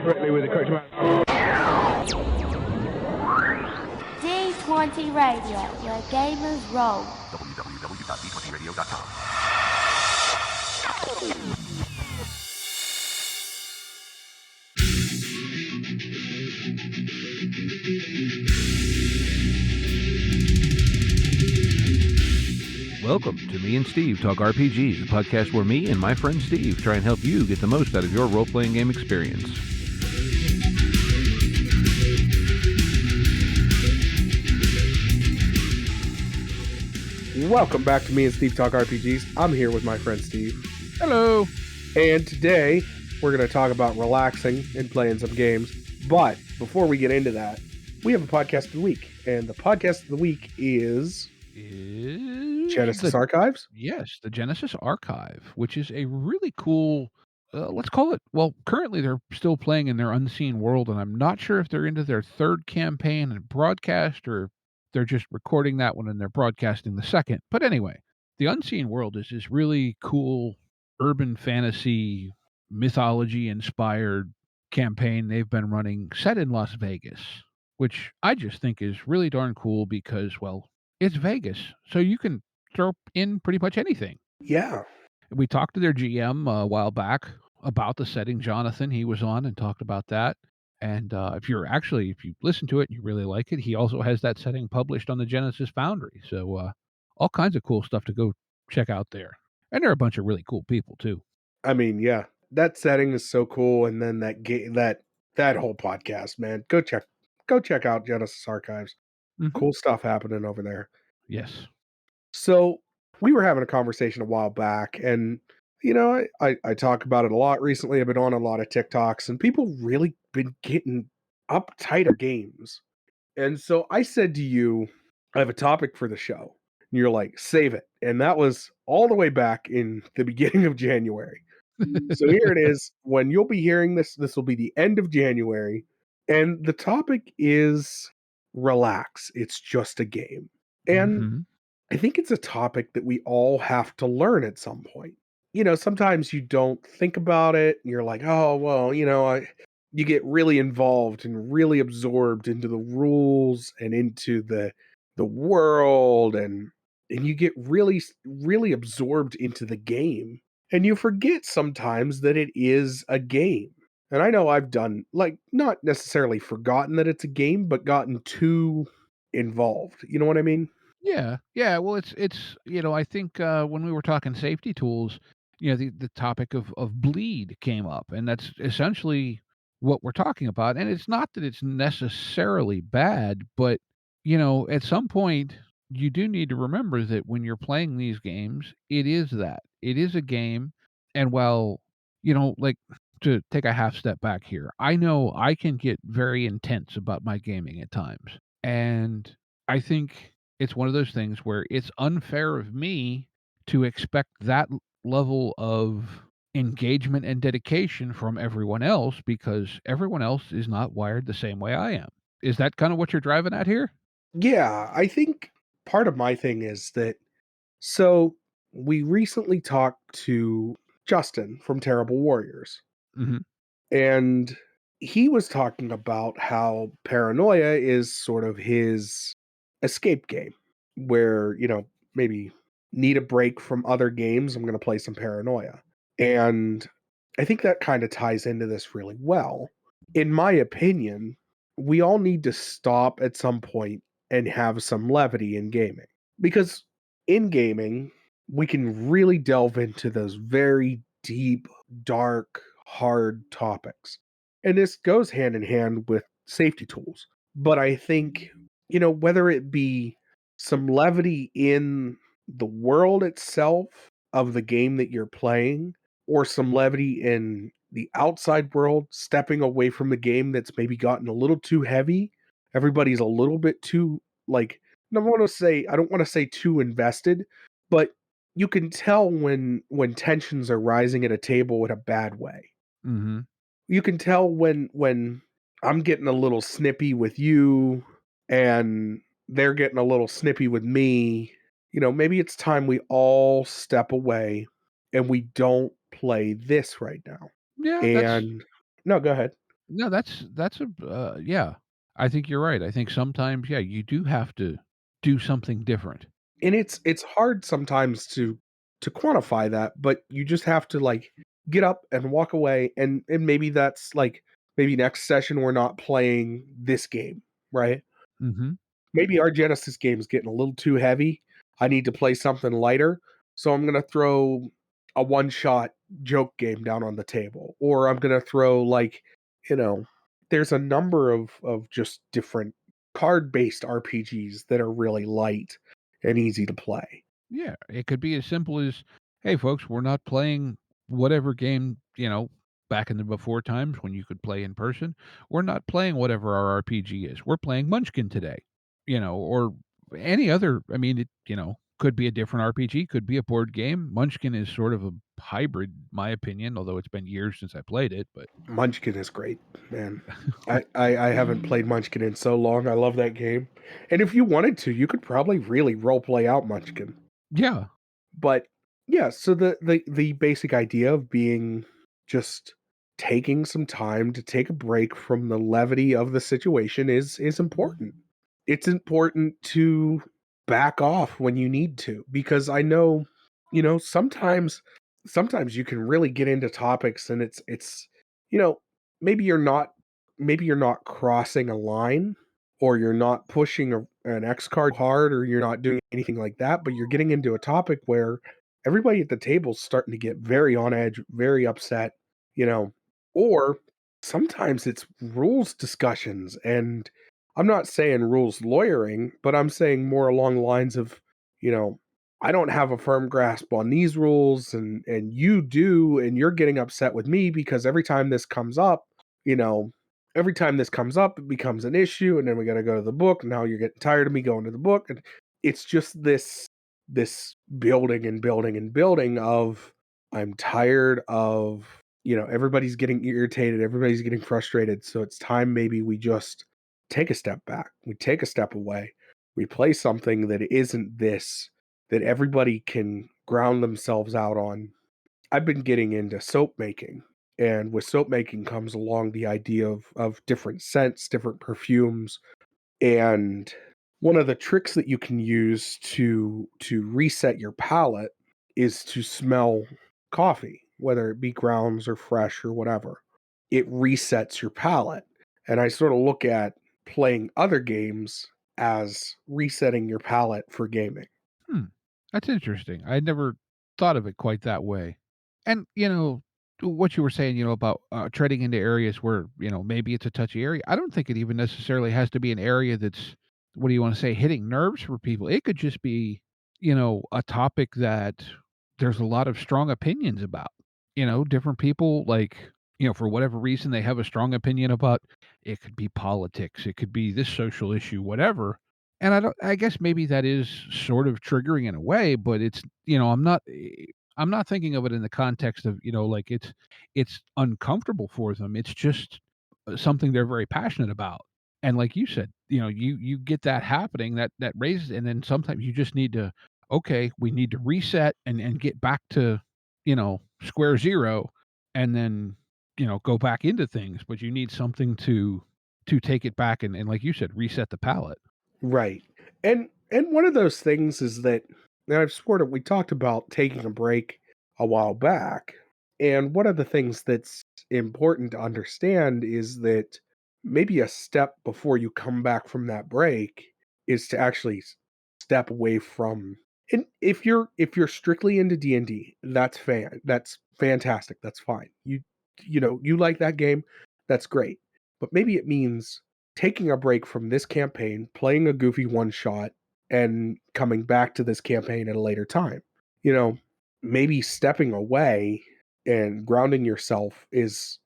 correctly with the correct amount. D20 Radio, where gamers roll. www.d20radio.com. Welcome to Me and Steve Talk RPG, the podcast where me and my friend Steve try and help you get the most out of your role-playing game experience. Welcome back to Me and Steve Talk RPGs. I'm here with my friend Steve. Hello! And today, we're going to talk about relaxing and playing some games. But before we get into that, we have a podcast of the week. And the podcast of the week is Genesis Archives? Yes, the Genesis Archive, which is a really cool, let's call it, well, currently they're still playing in their Unseen World, and I'm not sure if they're into their third campaign and broadcast, or they're just recording that one and they're broadcasting the second. But anyway, the Unseen World is this really cool urban fantasy, mythology-inspired campaign they've been running set in Las Vegas, which I just think is really darn cool because, well, it's Vegas, so you can throw in pretty much anything. Yeah. We talked to their GM a while back about the setting. Jonathan, he was on and talked about that. And if you listen to it and you really like it, he also has that setting published on the Genesis Foundry. So all kinds of cool stuff to go check out there. And there are a bunch of really cool people too. I mean, yeah, that setting is so cool. And then that whole podcast, man, go check out Genesis Archives. Mm-hmm. Cool stuff happening over there. Yes. So we were having a conversation a while back, and you know, I talk about it a lot recently. I've been on a lot of TikToks, and people really been getting uptight of games. And so I said to you, I have a topic for the show. And you're like, save it. And that was all the way back in the beginning of January. So here it is. When you'll be hearing this will be the end of January. And the topic is relax. It's just a game. And Mm-hmm. I think it's a topic that we all have to learn at some point. You know, sometimes you don't think about it and you're like, oh, well, you know, you get really involved and really absorbed into the rules and into the world, and you get really, really absorbed into the game. And you forget sometimes that it is a game. And I know I've done, like, not necessarily forgotten that it's a game, but gotten too involved. You know what I mean? Yeah. Well, it's I think when we were talking safety tools, the topic of bleed came up, and that's essentially what we're talking about. And it's not that it's necessarily bad, but at some point you do need to remember that when you're playing these games, it is a game. And while like, to take a half step back here, I know I can get very intense about my gaming at times, and I think it's one of those things where it's unfair of me to expect that level of engagement and dedication from everyone else, because everyone else is not wired the same way I am. Is that kind of what you're driving at here? Yeah, I think part of my thing is that, so we recently talked to Justin from Terrible Warriors, Mm-hmm. and he was talking about how Paranoia is sort of his escape game, where, maybe need a break from other games, I'm going to play some Paranoia. And I think that kind of ties into this really well. In my opinion, we all need to stop at some point and have some levity in gaming. Because in gaming, we can really delve into those very deep, dark, hard topics. And this goes hand in hand with safety tools. But I think, whether it be some levity in the world itself of the game that you're playing, or some levity in the outside world, stepping away from the game that's maybe gotten a little too heavy. Everybody's a little bit too, like, I don't want to say too invested, but you can tell when tensions are rising at a table in a bad way. Mm-hmm. You can tell when I'm getting a little snippy with you and they're getting a little snippy with me. Maybe it's time we all step away and we don't play this right now. Yeah, And no, go ahead. No, that's a yeah. I think you're right. I think sometimes, yeah, you do have to do something different. And it's hard sometimes to quantify that, but you just have to, like, get up and walk away, and maybe that's, like, maybe next session we're not playing this game, right? Mhm. Maybe our Genesis game is getting a little too heavy. I need to play something lighter, so I'm gonna throw a one-shot joke game down on the table, or I'm gonna throw, like, you know, there's a number of just different card-based RPGs that are really light and easy to play. Yeah, it could be as simple as, "Hey, folks, we're not playing whatever game, back in the before times when you could play in person. We're not playing whatever our RPG is. We're playing Munchkin today." Or any other, I mean, could be a different RPG, could be a board game. Munchkin is sort of a hybrid, my opinion, although it's been years since I played it, but Munchkin is great, man. I haven't played Munchkin in so long. I love that game. And if you wanted to, you could probably really role play out Munchkin. yeah. But yeah, so the basic idea of being just taking some time to take a break from the levity of the situation is important. It's important to back off when you need to, because I know, sometimes you can really get into topics, and it's you know, maybe you're not maybe you're not crossing a line, or you're not pushing an X card hard, or you're not doing anything like that, but you're getting into a topic where everybody at the table's starting to get very on edge, very upset, you know, or sometimes it's rules discussions. And I'm not saying rules lawyering, but I'm saying more along the lines of, you know, I don't have a firm grasp on these rules, and you do, and you're getting upset with me because you know, every time this comes up, it becomes an issue, and then we got to go to the book. Now you're getting tired of me going to the book, and it's just this building and building and building of, I'm tired of, everybody's getting irritated, everybody's getting frustrated, so it's time maybe we just take a step back, we take a step away, we play something that isn't this, that everybody can ground themselves out on. I've been getting into soap making, and with soap making comes along the idea of different scents, different perfumes, and one of the tricks that you can use to reset your palate is to smell coffee, whether it be grounds or fresh or whatever. It resets your palate. And I sort of look at playing other games as resetting your palate for gaming. Hmm. That's interesting. I never thought of it quite that way. And, what you were saying, about treading into areas where, maybe it's a touchy area. I don't think it even necessarily has to be an area that's, what do you want to say, hitting nerves for people. It could just be, a topic that there's a lot of strong opinions about. Different people, like, for whatever reason, they have a strong opinion about. It could be politics, it could be this social issue, whatever, and I guess maybe that is sort of triggering in a way, but it's, I'm not thinking of it in the context of, like it's uncomfortable for them. It's just something they're very passionate about. And like you said, you get that happening, that raises, and then sometimes you just need to, okay, we need to reset and get back to, square zero, and then, go back into things, but you need something to take it back and like you said, reset the palette. Right. And one of those things is that, and we talked about taking a break a while back. And one of the things that's important to understand is that maybe a step before you come back from that break is to actually step away from, and if you're strictly into D&D, that's fantastic. That's fine. You like that game, that's great. But maybe it means taking a break from this campaign, playing a goofy one shot, and coming back to this campaign at a later time. You know, maybe stepping away and grounding yourself is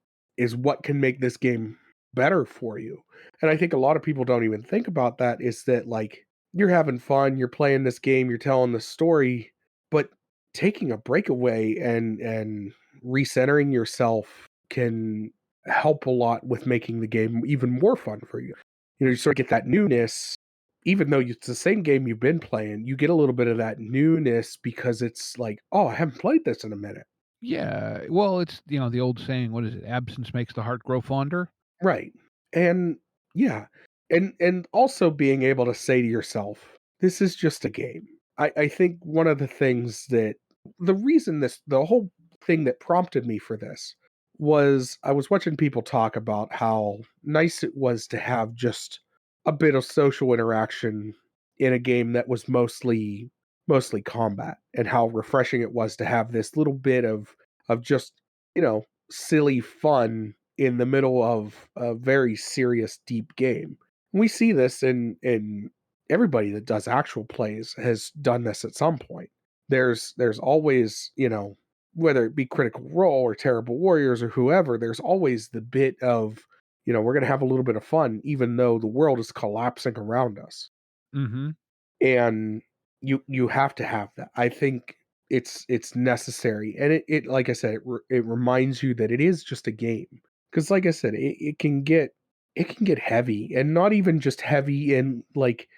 what can make this game better for you. And I think a lot of people don't even think about that, is that, like, you're having fun, you're playing this game, you're telling the story, but taking a breakaway and recentering yourself can help a lot with making the game even more fun for you. You sort of get that newness, even though it's the same game you've been playing, you get a little bit of that newness because it's like, oh, I haven't played this in a minute. Yeah, well, it's, the old saying, what is it? "Absence makes the heart grow fonder." Right. And yeah. And also being able to say to yourself, this is just a game. I think one of the things that the reason this the whole thing that prompted me for this was I was watching people talk about how nice it was to have just a bit of social interaction in a game that was mostly combat, and how refreshing it was to have this little bit of just, you know, silly fun in the middle of a very serious, deep game. We see this in everybody that does actual plays has done this at some point. There's always, whether it be Critical Role or Terrible Warriors or whoever, there's always the bit of, we're gonna have a little bit of fun even though the world is collapsing around us. Mhm. And you have to have that. I think it's necessary, and it like I said, it reminds you that it is just a game. Because like I said, it can get heavy, and not even just heavy in like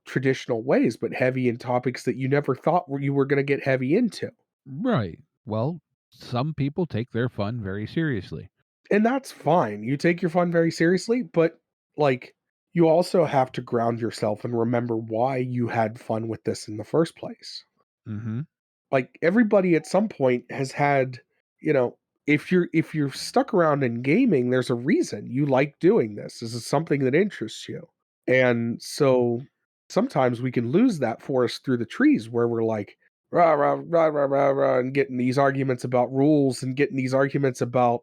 traditional ways, but heavy in topics that you never thought you were going to get heavy into. Right. Well, some people take their fun very seriously. And that's fine. You take your fun very seriously, but like you also have to ground yourself and remember why you had fun with this in the first place. Mhm. Like everybody at some point has had, you know, if you're stuck around in gaming, there's a reason you like doing this. This is something that interests you. And so sometimes we can lose that forest through the trees where we're like rah rah rah rah rah rah and getting these arguments about rules and getting these arguments about,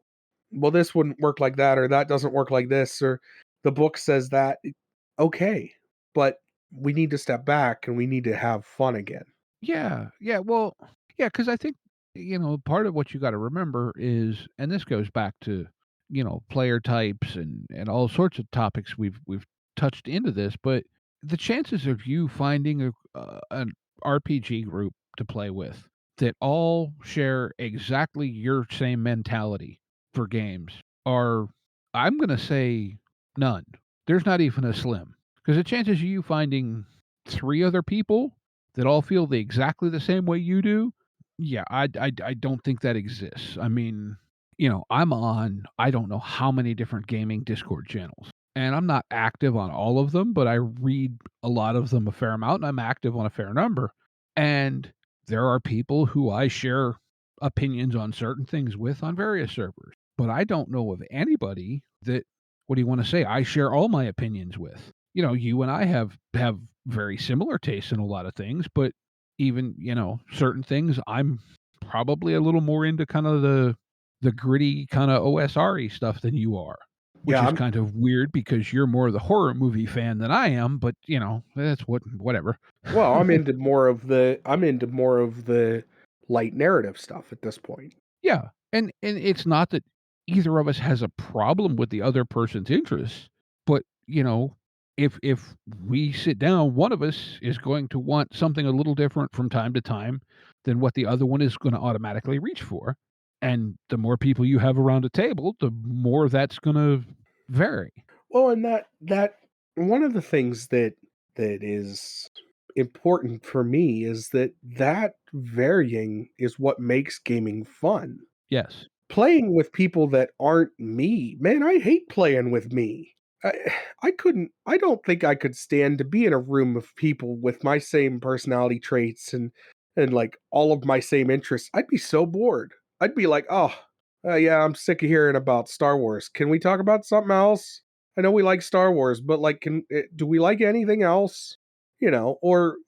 well, this wouldn't work like that, or that doesn't work like this, or the book says that. Okay. But we need to step back and we need to have fun again. Yeah, yeah, well, yeah, because I think, part of what you gotta remember is, and this goes back to, player types and all sorts of topics we've touched into this, but the chances of you finding an RPG group to play with that all share exactly your same mentality for games are, I'm gonna say, none. There's not even a slim, because the chances of you finding 3 other people that all feel exactly the same way you do, yeah, I don't think that exists. I mean, I'm on I don't know how many different gaming Discord channels, and I'm not active on all of them, but I read a lot of them a fair amount, and I'm active on a fair number. And there are people who I share opinions on certain things with on various servers, but I don't know of anybody that, what do you want to say, I share all my opinions with. You and I have very similar tastes in a lot of things, but even, certain things I'm probably a little more into kind of the gritty kind of OSRE stuff than you are, which Yeah, is I'm kind of weird because you're more the horror movie fan than I am, but that's whatever. well, I'm into more of the light narrative stuff at this point. Yeah, and it's not that either of us has a problem with the other person's interests, but, if we sit down, one of us is going to want something a little different from time to time than what the other one is gonna automatically reach for, and the more people you have around a table, the more that's gonna vary. Well, and that one of the things that is important for me is that varying is what makes gaming fun. Yes. Playing with people that aren't me, man, I hate playing with me. I I don't think I could stand to be in a room of people with my same personality traits and like all of my same interests. I'd be so bored. I'd be like, "Oh, yeah, I'm sick of hearing about Star Wars. Can we talk about something else? I know we like Star Wars, but like do we like anything else?" Or,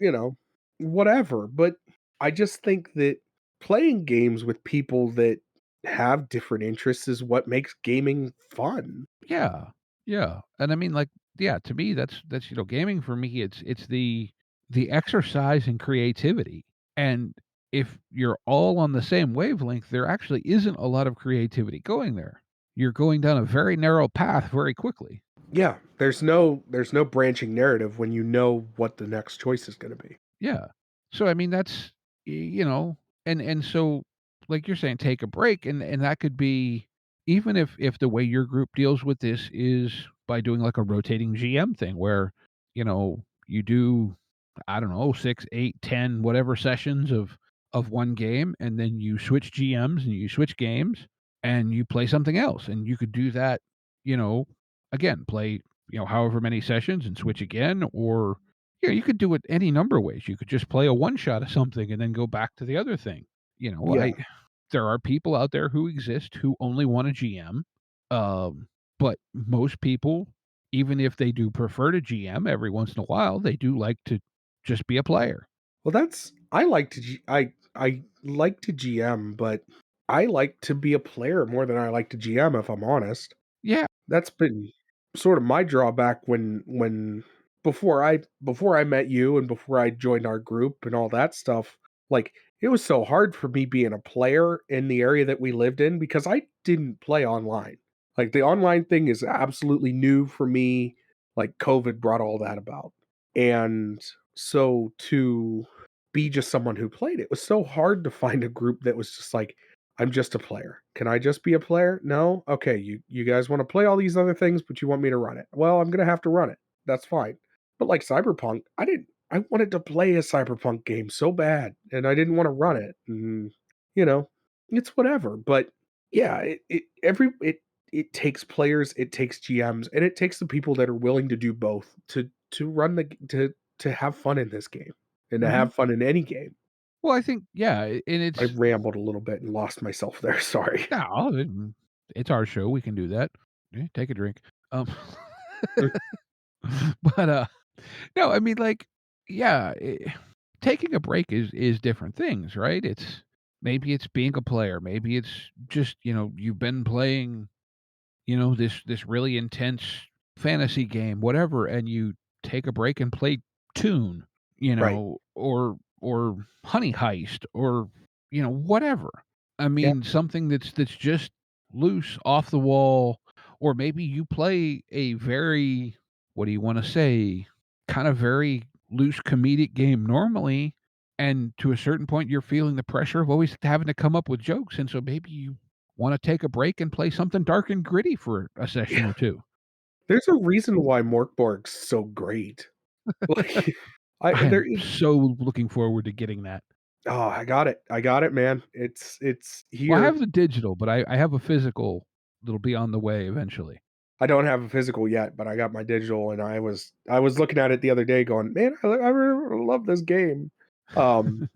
whatever. But I just think that playing games with people that have different interests is what makes gaming fun. Yeah. Yeah, and I mean, like, yeah, to me, that's, gaming for me, it's the exercise and creativity, and if you're all on the same wavelength, there actually isn't a lot of creativity going there. You're going down a very narrow path very quickly. Yeah, there's no branching narrative when you know what the next choice is gonna be. Yeah. So, I mean, that's and so, like you're saying, take a break, and that could be, even if the way your group deals with this is by doing, like, a rotating GM thing where, you do, I don't know, 6, 8, 10, whatever sessions of one game, and then you switch GMs and you switch games, and you play something else, and you could do that, you know, again, play, however many sessions and switch again, or, you could do it any number of ways. You could just play a one shot of something and then go back to the other thing. Yeah. I there are people out there who exist who only want a GM, but most people, even if they do prefer to GM every once in a while, they do like to just be a player. Well, that's I like to I like to GM, but I like to be a player more than I like to GM, if I'm honest. Yeah. That's been sort of my drawback when before I met you and before I joined our group and all that stuff, like, it was so hard for me being a player in the area that we lived in because I didn't play online. Like, the online thing is absolutely new for me, like, COVID brought all that about. And so to be just someone who played, it was so hard to find a group that was just like, I'm just a player. Can I just be a player? No? Okay, you guys wanna play all these other things, but you want me to run it. Well, I'm gonna have to run it. That's fine. But like Cyberpunk, I wanted to play a Cyberpunk game so bad, and I didn't wanna run it, and, you know, it's whatever, but yeah, it takes players, it takes GMs, and it takes the people that are willing to do both to run the g to have fun in this game, and to Mhm. have fun in any game. Well, I think, yeah, and I it's rambled a little bit and lost myself there, sorry. no, it's our show, we can do that. Yeah, take a drink. Um, but, no, I mean, like, yeah, taking a break is different things, right? Maybe it's being a player, maybe it's just, you've been playing, this really intense fantasy game, whatever, and you take a break and play Tune, Right. or Honey Heist, or, whatever. I Yeah, mean, something that's just loose, off the wall, or maybe you play a very, what do you wanna say, kind of very loose comedic game normally, and to a certain point, you're feeling the pressure of always having to come up with jokes, and so maybe you wanna take a break and play something dark and gritty for a session yeah. or 2. There's a reason why Morkborg's so great. Like, I I there am is so looking forward to getting that. oh, I got it, man. It's Well, I here. have the digital, but I have a physical that'll be on the way eventually. I don't have a physical yet, but I got my digital, and I was looking at it the other day going, "Man, I really love this game." Um,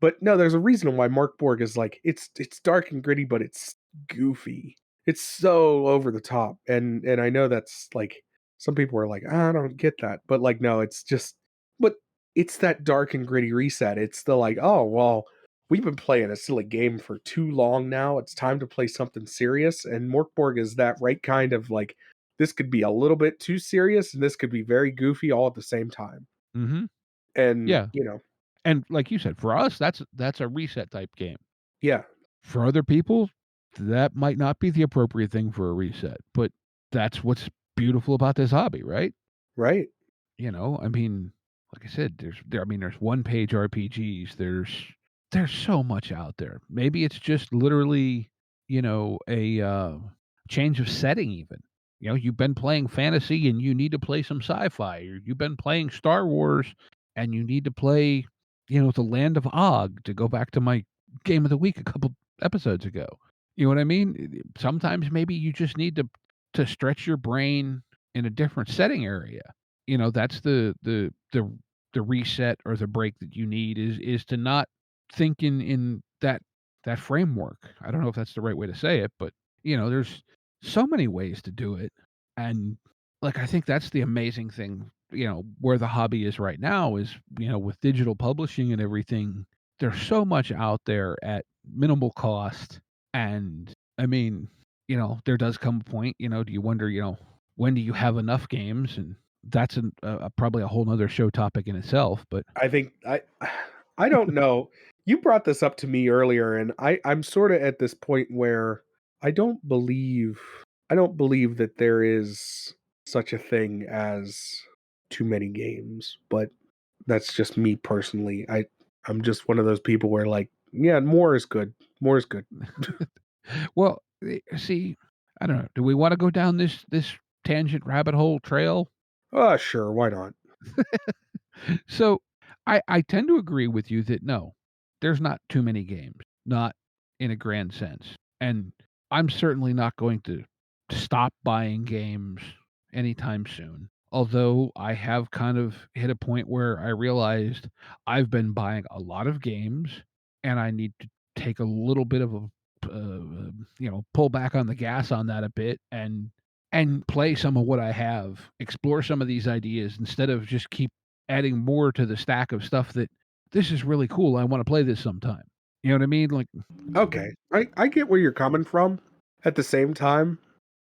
but no, there's a reason why Mark Borg is like it's dark and gritty, but it's goofy. It's so over the top, and I know that's like some people are like, "I don't get that," but like, no, it's just but it's that dark and gritty reset. It's the like, "Oh well, we've been playing a silly game for too long now. It's time to play something serious." And Morkborg is that right kind of like this could be a little bit too serious, and this could be very goofy all at the same time. Mhm. And Yeah, you know, and like you said, for us, that's a reset type game. yeah, For other people, that might not be the appropriate thing for a reset, but that's what's beautiful about this hobby, right? right, I mean, like I said, there's one-page RPGs, there's so much out there. Maybe it's just literally, a, change of setting even. You've been playing fantasy and you need to play some sci-fi, or you've been playing Star Wars and you need to play, The Land of Og, to go back to my game of the week a couple episodes ago. You know what I mean? Sometimes maybe you just need to stretch your brain in a different setting area. That's the reset or the break that you need, is to not think in that framework. I don't know if that's the right way to say it, but, there's so many ways to do it, and, like, I think that's the amazing thing, where the hobby is right now is, with digital publishing and everything, there's so much out there at minimal cost, and, I mean, there does come a point, do you wonder, when do you have enough games? And that's probably a whole 'nother show topic in itself, but I think I don't know. You brought this up to me earlier, and I'm sorta at this point where I don't believe I don't believe that there is such a thing as too many games, but that's just me personally. I'm just one of those people where like, yeah, more is good. More is good. well, see, I don't know. Do we wanna go down this tangent rabbit hole trail? Sure, why not? So, I tend to agree with you that no, there's not too many games, not in a grand sense, and I'm certainly not going to stop buying games anytime soon. Although I have kind of hit a point where I realized I've been buying a lot of games and I need to take a little bit of a pull back on the gas on that a bit and play some of what I have, explore some of these ideas instead of just keep adding more to the stack of stuff that this is really cool. I want to play this sometime. You know what I mean? Like, Okay, I get where you're coming from. At the same time,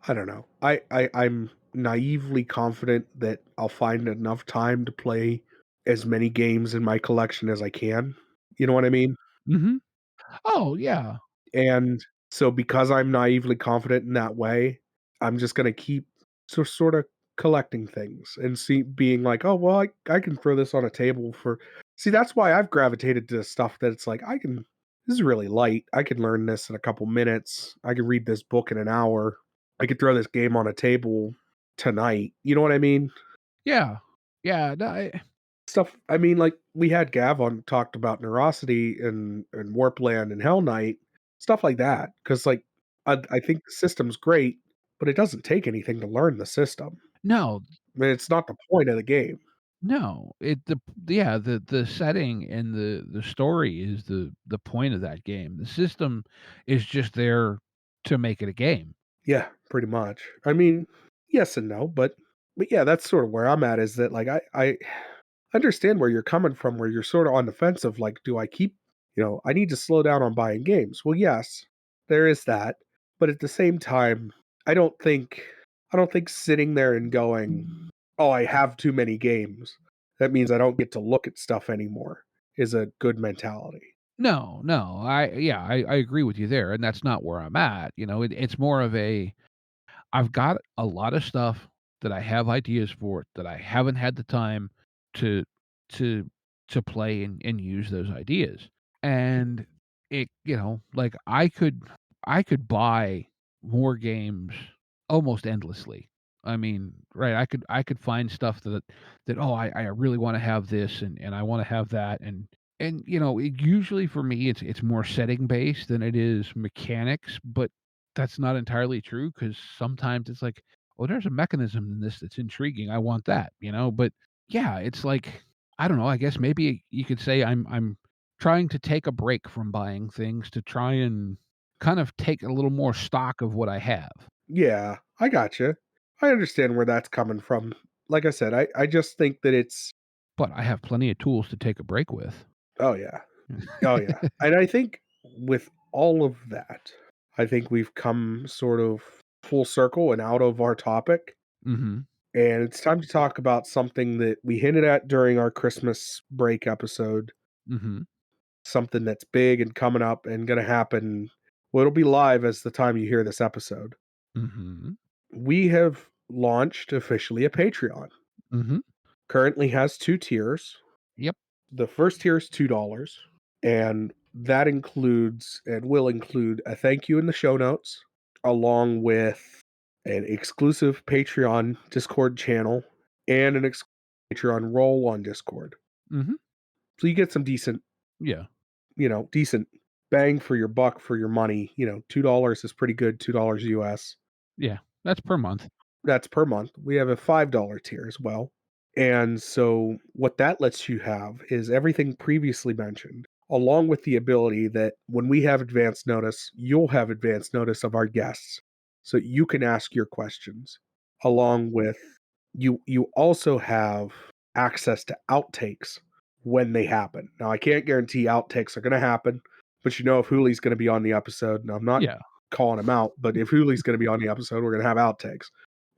I don't know. I'm naively confident that I'll find enough time to play as many games in my collection as I can. You know what I mean? mhm. Oh, yeah. And so because I'm naively confident in that way, I'm just gonna keep sort of collecting things and see being like, "Oh, well, I can throw this on a table for." See, that's why I've gravitated to stuff that it's like, I can this is really light. I can learn this in a couple minutes. I can read this book in an hour. I could throw this game on a table tonight. You know what I mean? Yeah. Yeah, no, Stuff I mean, like, we had Gav on talked about Nerosity and Warpland and Hell Knight, stuff like that. Because like, I think the system's great, but it doesn't take anything to learn the system. no, I mean, it's not the point of the game. no, yeah, the setting and the story is the point of that game. The system is just there to make it a game. Yeah, pretty much. I mean, yes and no, but yeah, that's sort of where I'm at, is that, like, I understand where you're coming from, where you're sort of on the fence of, like, do I keep I need to slow down on buying games. Well, yes, there is that, but at the same time, I don't think I don't think sitting there and going, "Oh, I have too many games. That means I don't get to look at stuff anymore," is a good mentality. No, no, I agree with you there, and that's not where I'm at, it's more of a I've got a lot of stuff that I have ideas for that I haven't had the time to to play and use those ideas. And like I could buy more games almost endlessly. I mean, right, I could find stuff that oh, I really want to have this and I want to have that and usually for me it's more setting based than it is mechanics, but that's not entirely true because sometimes it's like, "Oh, there's a mechanism in this that's intriguing, I want that," but yeah, it's like, I don't know, I guess maybe you could say I'm trying to take a break from buying things to try and kind of take a little more stock of what I have. Yeah, I gotcha. I understand where that's coming from. Like I said, I just think that it's But I have plenty of tools to take a break with. oh, yeah. Oh, yeah. And I think with all of that, I think we've come sort of full circle and out of our topic. Mhm, And it's time to talk about something that we hinted at during our Christmas break episode, mhm, something that's big and coming up and going to happen. Well, it'll be live as the time you hear this episode. mhm, We have launched officially a Patreon. mhm. Currently has two tiers. Yep. The first tier is $2, and that includes and will include a thank you in the show notes, along with an exclusive Patreon Discord channel and an Patreon role on Discord. Mhm. So you get some decent, Yeah. decent bang for your buck for your money. $2 is pretty good, $2 US. Yeah. That's per month. That's per month. We have a $5 tier as well. And so what that lets you have is everything previously mentioned, along with the ability that when we have advance notice, you'll have advance notice of our guests. So you can ask your questions, along with you also have access to outtakes when they happen. Now I can't guarantee outtakes are gonna happen, but if Hooley's gonna be on the episode, and I'm not Yeah. calling him out, but if Hooley's gonna be on the episode, we're gonna have outtakes.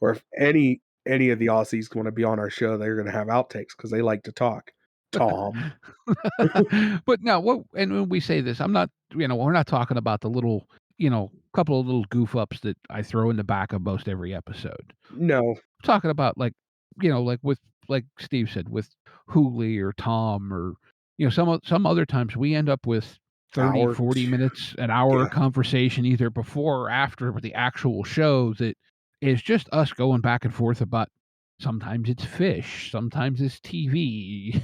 Or if any of the Aussies want to be on our show, they're going to have outtakes because they like to talk. Tom. But now what and when we say this, I'm not we're not talking about the little, couple of little goof ups that I throw in the back of most every episode. No, Talking about like, like with like Steve said, with Hooley or Tom or some other times we end up with 30, hour. 40 minutes, an hour Yeah. of conversation either before or after the actual show that is just us going back and forth about sometimes it's fish, sometimes it's TV,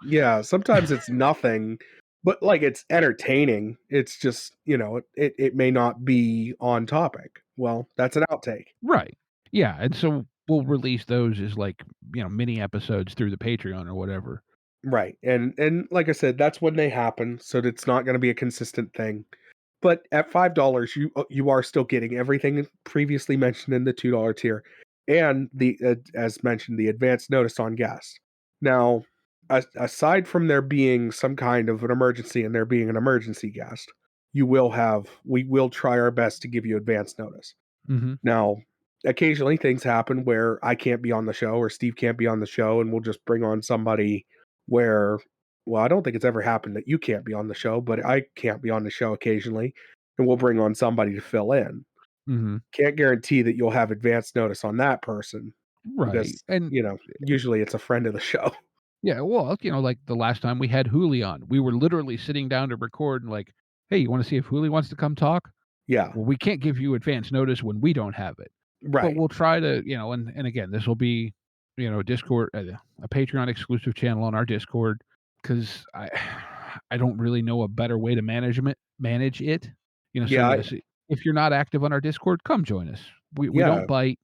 Yeah. Sometimes it's nothing. But, like, it's entertaining. It's just, it may not be on topic. Well, that's an outtake. Right. Yeah, and so we'll release those as, like, mini episodes through the Patreon or whatever. Right, and like I said, that's when they happen, so it's not gonna be a consistent thing. But at $5, you are still getting everything previously mentioned in the $2 tier, and as mentioned, the advance notice on guests. Now, aside from there being some kind of an emergency and there being an emergency guest, we will try our best to give you advance notice. Mhm. Now, occasionally things happen where I can't be on the show or Steve can't be on the show, and we'll just bring on somebody where, well, I don't think it's ever happened that you can't be on the show, but I can't be on the show occasionally, and we'll bring on somebody to fill in. Mhm. Can't guarantee that you'll have advance notice on that person Right, because, and usually it's a friend of the show. yeah, well, like the last time we had Hooli on, we were literally sitting down to record and like, "Hey, you wanna see if Hooli wants to come talk?" Yeah, Well, we can't give you advance notice when we don't have it, but right. we'll try to, and again, this will be, Discord, a Patreon exclusive channel on our Discord, 'cause I don't really know a better way to manage it, so Yeah, yes, if you're not active on our Discord, come join us. We yeah. don't bite.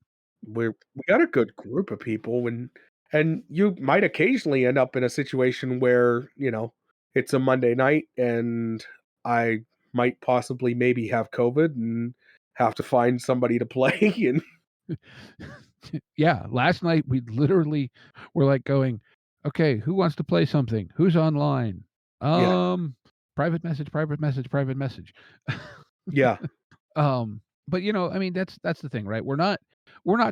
We got a good group of people, and you might occasionally end up in a situation where, it's a Monday night and I might possibly maybe have COVID and have to find somebody to play and Yeah, last night we literally were, like, going, "Okay, who wants to play something? Who's online? yeah, Um, private message, private message, private message." yeah, But, I mean, that's the thing, right? We're not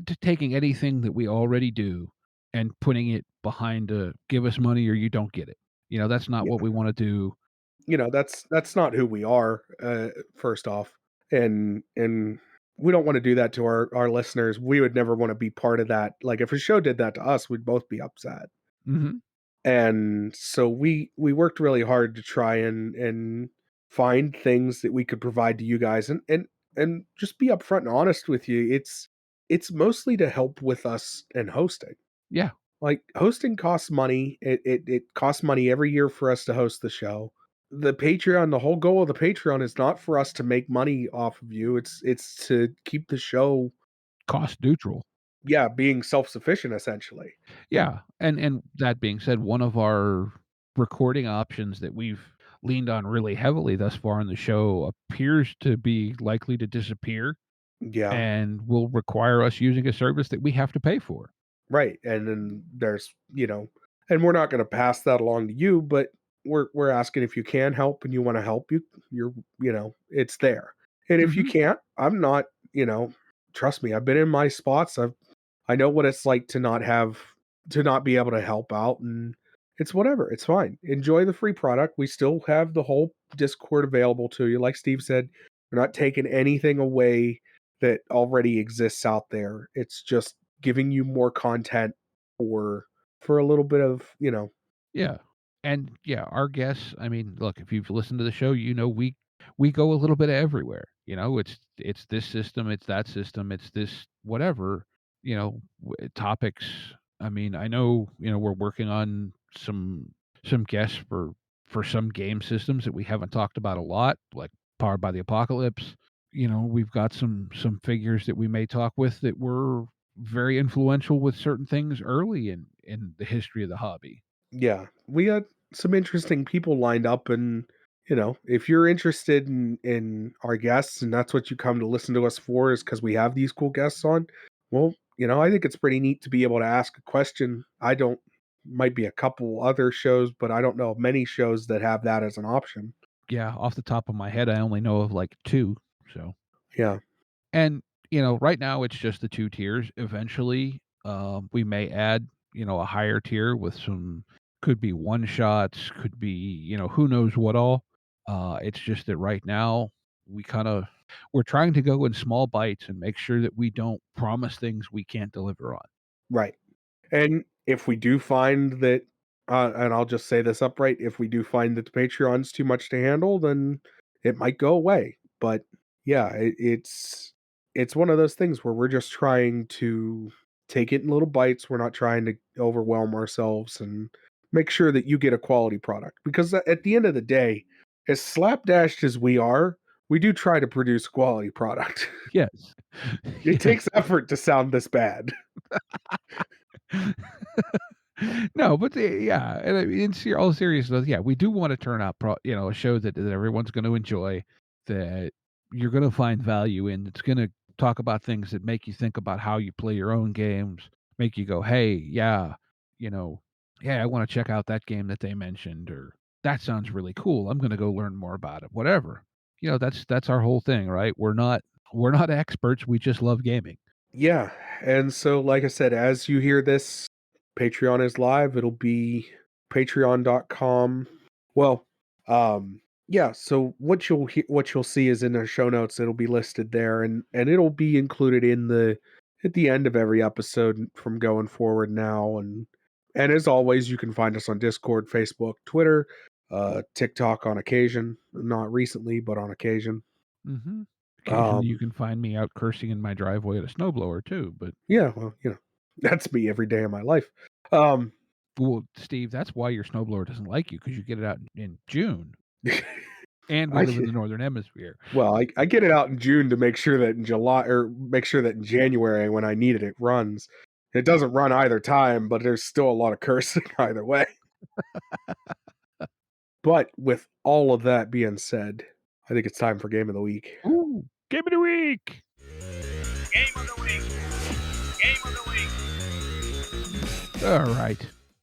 t taking anything that we already do and putting it behind a, "Give us money or you don't get it." That's not what yeah. we wanna do. That's not who we are, first off, and we don't wanna do that to our listeners. We would never wanna be part of that. Like, if a show did that to us, we'd both be upset. Mhm. And so we worked really hard to try and find things that we could provide to you guys and just be upfront and honest with you. It's mostly to help with us and hosting. Yeah. Like hosting costs money. It costs money every year for us to host the show. The whole goal of the Patreon is not for us to make money off of you. It's to keep the show, Cost neutral. yeah, being self-sufficient essentially. Yeah, and that being said, one of our recording options that we've leaned on really heavily thus far in the show appears to be likely to disappear Yeah. and will require us using a service that we have to pay for. Right, and then there's, and we're not gonna pass that along to you, but we're asking if you can help and you wanna help, it's there. And if you Mhm. can't, I'm not, trust me, I've been in my spots. I know what it's like to not be able to help out, and it's whatever, it's fine. Enjoy the free product. We still have the whole Discord available to you. Like Steve said, we're not taking anything away that already exists out there. It's just giving you more content for a little bit of, Yeah. And, yeah, our guests, I mean, look, if you've listened to the show, we go a little bit everywhere, it's this system, it's that system, it's this whatever, topics. I mean, I know, we're working on some guests for some game systems that we haven't talked about a lot, like Powered by the Apocalypse. We've got some figures that we may talk with that were very influential with certain things early in the history of the hobby. yeah, we got some interesting people lined up, and if you're interested in our guests and that's what you come to listen to us for is because we have these cool guests on, well, I think it's pretty neat to be able to ask a question. I don't Might be a couple other shows, but I don't know of many shows that have that as an option. Yeah, off the top of my head, I only know of, like, 2, so Yeah, and, right now, it's just the 2 tiers. Eventually, we may add, a higher tier with some could be one-shots, could be, who knows what all. It's just that right now, we're trying to go in small bites and make sure that we don't promise things we can't deliver on. right. And if we do find that, and I'll just say this upright, if we do find that the Patreon's too much to handle, then it might go away. But yeah, it's one of those things where we're just trying to take it in little bites. We're not trying to overwhelm ourselves and make sure that you get a quality product, because at the end of the day, as slapdashed as we are, we do try to produce quality product. Yes. It Yes. takes effort to sound this bad. No, but yeah, and I mean, all seriousness, yeah, we do wanna turn out a show that everyone's gonna enjoy, that you're gonna find value in, that's gonna talk about things that make you think about how you play your own games, make you go, "Hey, yeah, you know, yeah, I wanna check out that game that they mentioned," or, "That sounds really cool, I'm gonna go learn more about it," whatever. That's our whole thing, right? We're not experts, we just love gaming. Yeah, and so, like I said, as you hear this, Patreon is live. It'll be patreon.com. Well, yeah, so what you'll see is in the show notes, it'll be listed there, and it'll be included in the at the end of every episode from going forward now, and as always, you can find us on Discord, Facebook, Twitter, TikTok on occasion, not recently, but on occasion. Mhm. Occasionally, you Um, can find me out cursing in my driveway at a snowblower too, but yeah, well, that's me every day of my life. Um, well, Steve, that's why your snowblower doesn't like you because you get it out in June, and we I live in the northern hemisphere. well, I get it out in June to make sure that in July, or make sure that in January when I need it, it runs. It doesn't run either time, but there's still a lot of cursing either way. But with all of that being said, I think it's time for game of the week. Ooh, game of the week. Game of the week. Game of the week. All right.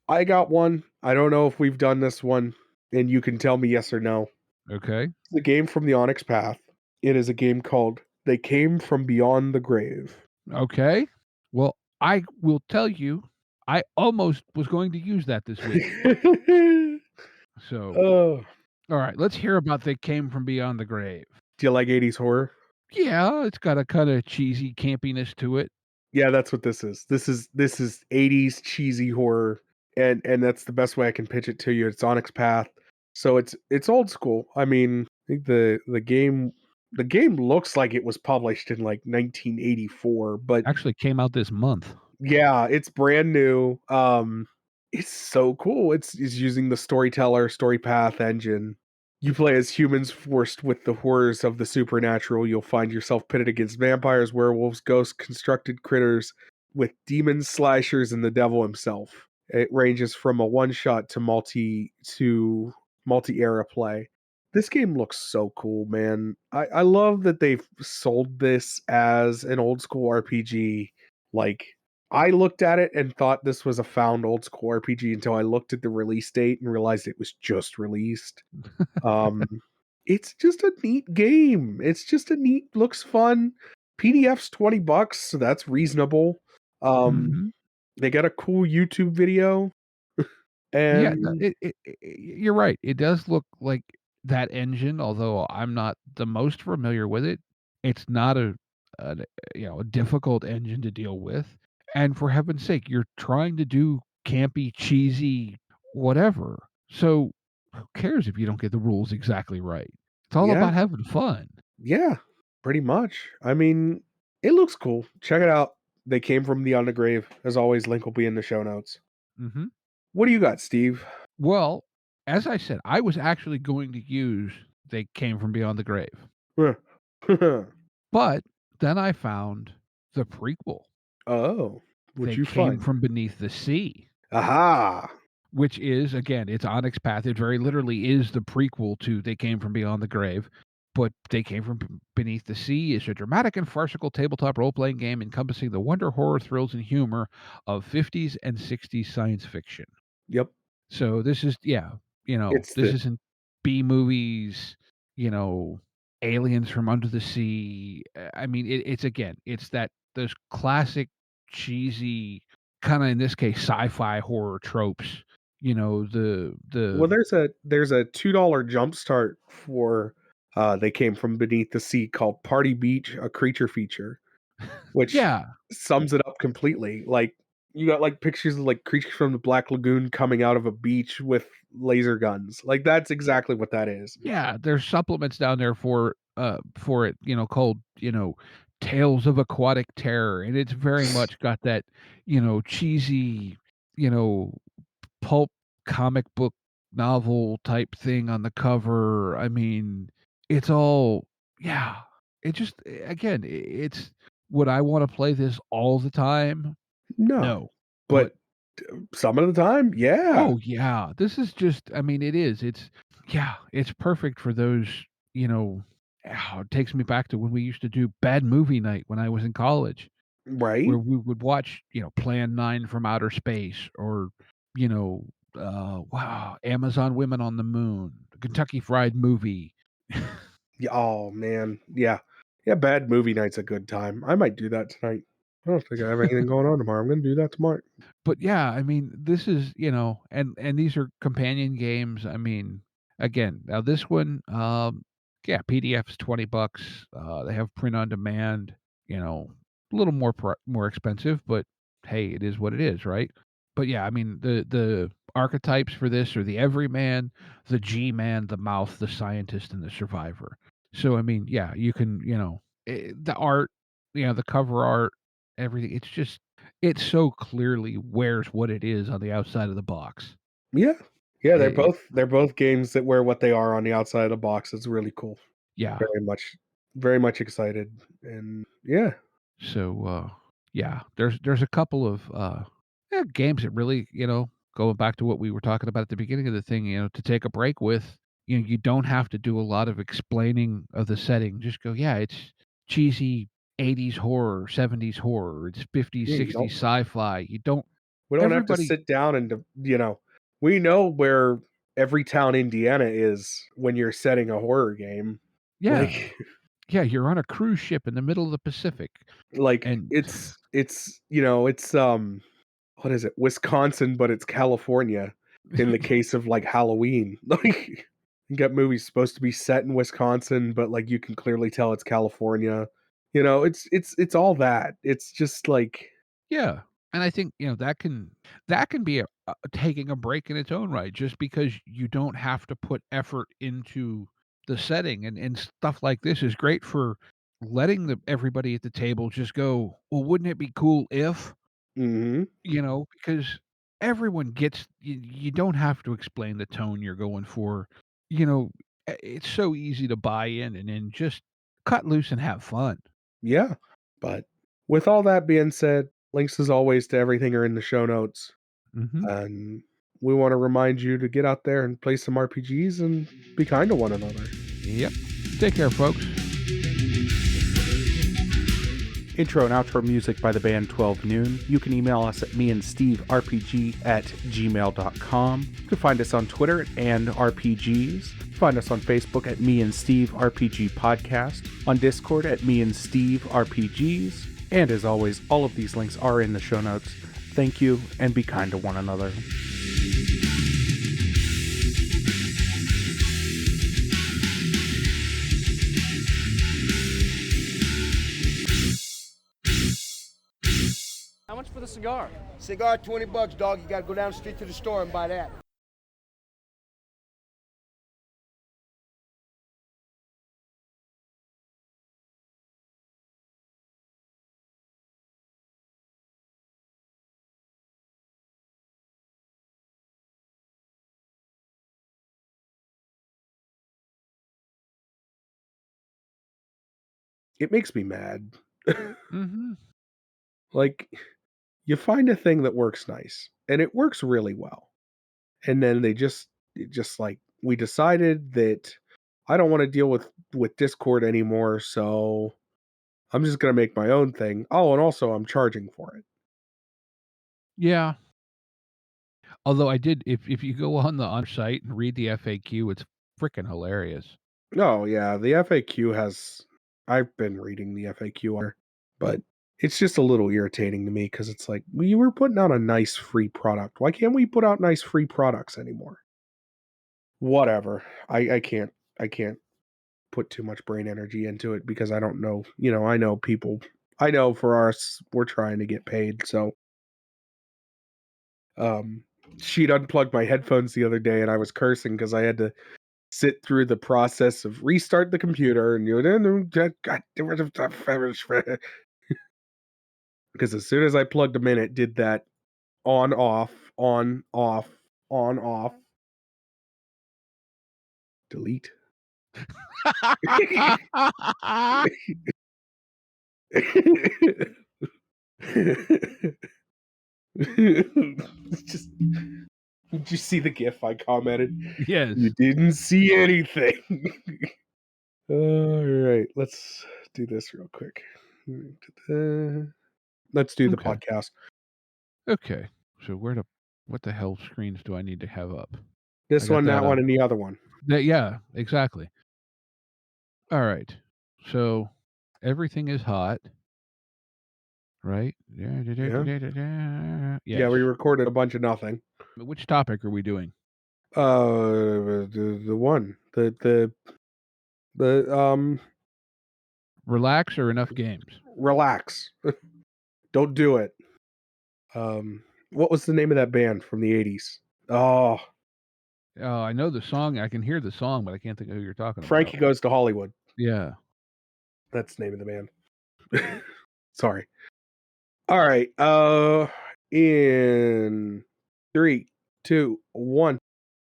I got one. I don't know if we've done this one, and you can tell me yes or no. Okay. It's a game from the Onyx Path. It is a game called They Came from Beyond the Grave. Okay. Well, I will tell you, I almost was going to use that this week. So, Oh, all right, let's hear about They Came from Beyond the Grave. do you like 80s horror? Yeah, it's got a kind of cheesy campiness to it. Yeah, that's what this is. This is 80s cheesy horror, and that's the best way I can pitch it to you. It's Onyx Path. So it's old school. I mean, I think the game looks like it was published in like 1984, but Actually came out this month. yeah, it's brand new. It's so cool. It's using the storyteller story path engine. You play as humans forced with the horrors of the supernatural. You'll find yourself pitted against vampires, werewolves, ghosts, constructed critters, with demons, slashers, and the devil himself. It ranges from a one shot to multi era play. This game looks so cool, man. I love that they've sold this as an old school RPG. Like, I looked at it and thought this was a found old school RPG until I looked at the release date and realized it was just released. Um, it's just a neat game. It's just a neat, looks fun. PDF's $20, so that's reasonable. Um, Mhm. they got a cool YouTube video, Yeah, no, and you're right. It does look like that engine, although I'm not the most familiar with it. It's not a a difficult engine to deal with. And for heaven's sake, you're trying to do campy, cheesy, whatever. So who cares if you don't get the rules exactly right? It's all yeah, about having fun. yeah, pretty much. I mean, it looks cool. Check it out. They came from the Undergrave. As always, link will be in the show notes. Mhm. What do you got, Steve? Well, as I said, I was actually going to use They Came from Beyond the Grave. But then I found the prequel, Oh, what'd They you Came find? from Beneath the Sea, Aha! which is, again, it's Onyx Path. It very literally is the prequel to They Came from Beyond the Grave. But They Came from Beneath the Sea is a dramatic and farcical tabletop role playing game encompassing the wonder, horror, thrills, and humor of 50s and 60s science fiction. Yep. So this is, yeah, It's this the isn't B movies, you know, aliens from under the sea. I mean, it's again, it's those classic cheesy kind of in this case sci-fi horror tropes. The well, there's a $2 jump start for They Came from Beneath the Sea called Party Beach, a creature feature, which yeah, sums it up completely. Like, you got like pictures of like creatures from the Black Lagoon coming out of a beach with laser guns. Like, that's exactly what that is. yeah. There's supplements down there for it, called Tales of Aquatic Terror, and it's very much got that cheesy, you know pulp comic book novel type thing on the cover. I mean, it's all yeah. It just again, it's would I wanna play this all the time? No. No. But But some of the time, yeah. oh, yeah, this is just I mean, it is. It's yeah, it's perfect for those, you know it takes me back to when we used to do bad movie night when I was in college, where Right? we would watch, Plan 9 from Outer Space or, you know, wow, Amazon Women on the Moon, the Kentucky Fried Movie. Yeah, oh, man. Yeah. Yeah, bad movie night's a good time. I might do that tonight. I don't think I have anything going on tomorrow. I'm gonna do that tomorrow. But yeah, I mean, this is, and these are companion games. I mean, again, now this one, yeah, PDF's $20. They have print on demand, a little more expensive, but hey, it is what it is, right? But yeah, I mean, the archetypes for this are the everyman, the G-man, the mouth, the scientist, and the survivor. So I mean, yeah, you can, the art, the cover art, everything. It's so clearly wears what it is on the outside of the box. Yeah. Yeah, they're It both games that wear what they are on the outside of the box. It's really cool. yeah. Very much excited, and yeah. So, yeah, there's a couple of, games that really, going back to what we were talking about at the beginning of the thing, to take a break with, you don't have to do a lot of explaining of the setting. Just go, "Yeah, it's cheesy 80s horror, 70s horror, it's 50s, Yeah, you 60s don't sci-fi." You don't we don't have to everybody sit down and we know where every town Indiana is when you're setting a horror game. Yeah. Like Yeah, you're on a cruise ship in the middle of the Pacific, like, and it's what is it? Wisconsin, but it's California in the case of, like, Halloween. Like, you got movies supposed to be set in Wisconsin, but, like, you can clearly tell it's California. It's all that. It's just like yeah, and I think, that can be taking a break in its own right, just because you don't have to put effort into the setting, and stuff like this is great for letting everybody at the table just go, "Well, wouldn't it be cool if?" mhm. Because everyone gets you don't have to explain the tone you're going for, you know, it's so easy to buy in and then just cut loose and have fun. Yeah. But with all that being said, links as always to everything are in the show notes. Mhm. And we want to remind you to get out there and play some RPGs and be kind to one another. Yep. Take care, folks. Intro and outro music by the band 12 Noon. You can email us at meandsteverpg@gmail.com. You can find us on Twitter and RPGs. Find us on Facebook at Me and Steve RPG Podcast, on Discord at Me and Steve RPGs. And as always, all of these links are in the show notes. Thank you, and be kind to one another. How much for the cigar? Cigar, $20, dog. You gotta go down the street to the store and buy that. It makes me mad. Mhm. Like, you find a thing that works nice, and it works really well. And then just like, we decided that I don't want to deal with Discord anymore, so I'm just gonna make my own thing. Oh, and also I'm charging for it. Yeah. Although I did if you go on site and read the FAQ, it's freaking hilarious. Oh yeah, the FAQ has I've been reading the FAQ on her, but it's just a little irritating to me because it's like we were putting out a nice free product. Why can't we put out nice free products anymore? Whatever. I can't put too much brain energy into it because I don't know. I know people. I know for us, we're trying to get paid. So, um, she'd unplugged my headphones the other day, and I was cursing because I had to sit through the process of restart the computer and because as soon as I plugged them in, it did that on off, on, off. Delete. Just, did you see the GIF I commented? Yes. You didn't see anything. All right, let's do this real quick. Let's do the Okay. podcast. Okay. So what the hell screens do I need to have up? This got one, that that one, up. and the other one. Yeah, exactly. All right. So everything is hot, right? Yeah. Yes. Yeah, we recorded a bunch of nothing. Which topic are we doing? The one, the Relax or enough games? relax. Don't do it. What was the name of that band from the 80s? Oh, Oh, I know the song. I can hear the song, but I can't think of who you're talking Frankie about. Goes to Hollywood. Yeah. That's the name of the band. Sorry. All right. In 3, 2, 1.